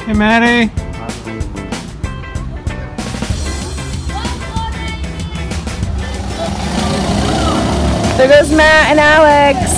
Hey, Maddie. There goes Matt and Alex.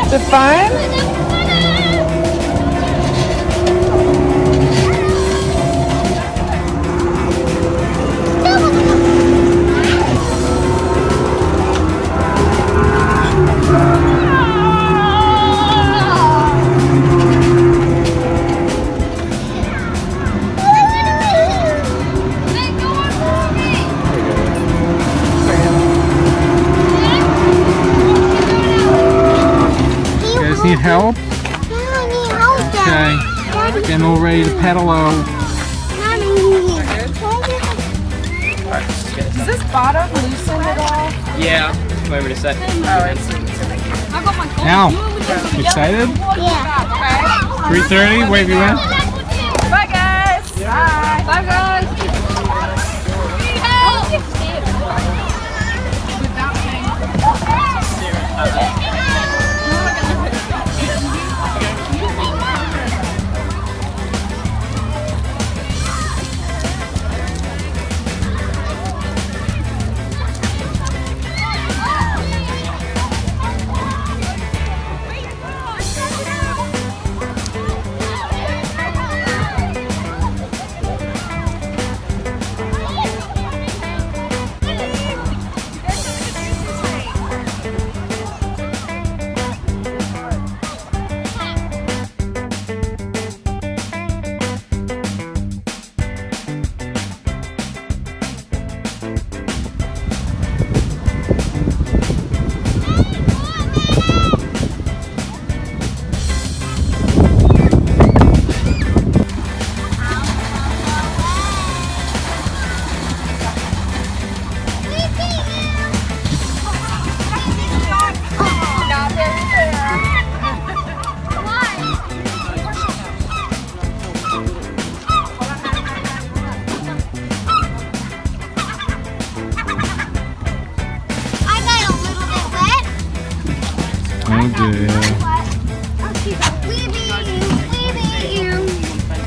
Is it fun? Need help? Yeah, I need help, Dad. Okay. Getting all ready to pedal out. Does this bottom loosen at all? Yeah, wait a second. Oh, I see. Al, excited? Yeah. 3:30, wave you in. Bye, guys. Bye. Bye, guys.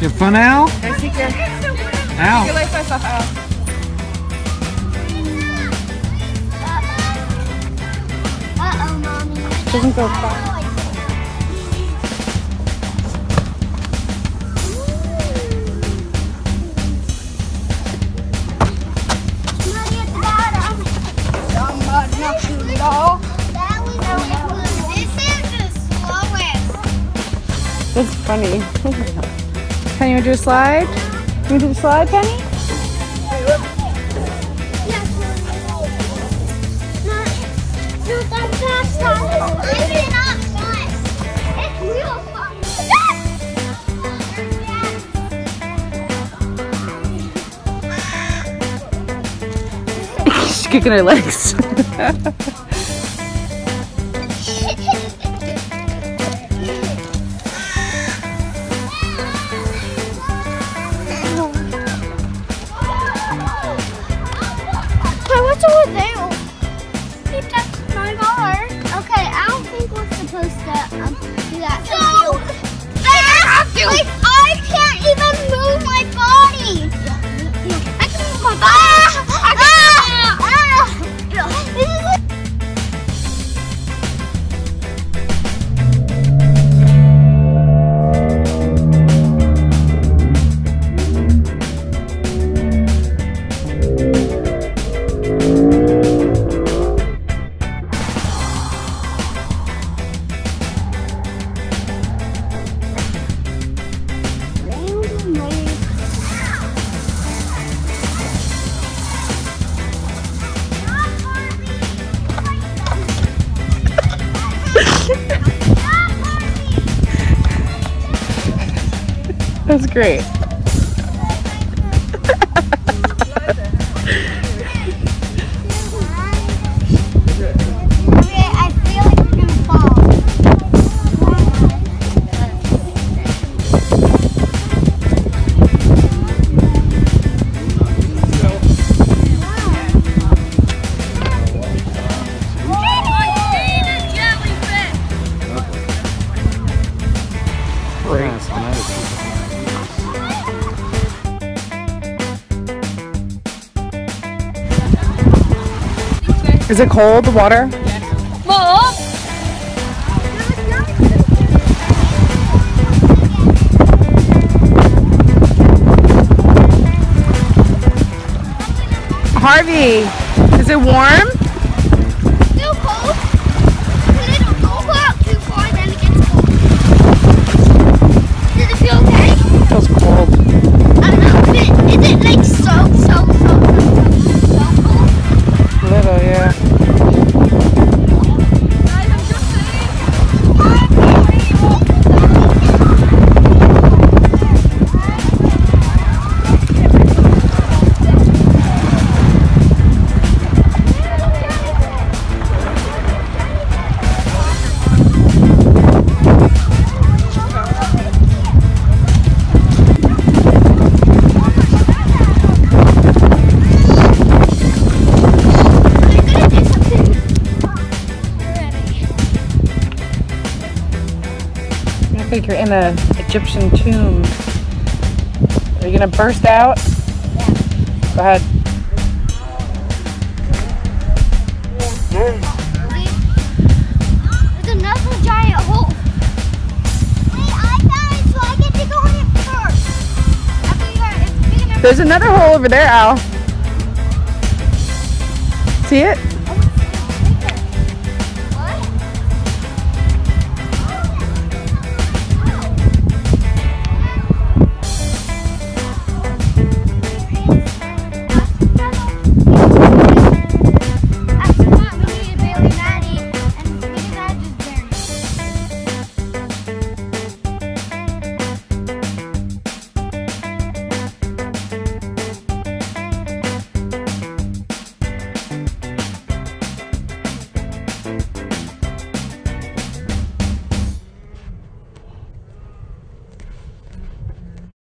You have fun, Al? I think you're... Al. You like myself, Al. Uh-oh, Mommy. Doesn't go far. Mommy at the bottom. Somebody knocked you off. This is the slowest. That's funny. Penny, would you slide? You do the slide, Penny? She's kicking her legs. do. Like, I can't even move my body. I can move my body. That's great. I feel like we're gonna fall. Is it cold, the water? Mom! Harvey, is it warm? Still cold. Don't go out too far, then it gets cold. Does it feel okay? It feels cold. I don't know. Is it like so cold? Little, yeah. I think you're in an Egyptian tomb. Are you gonna burst out? Yeah. Go ahead. There's another giant hole. Wait, I got it, so I get to go in it first. After you got it, it's big enough. There's another hole over there, Al. See it?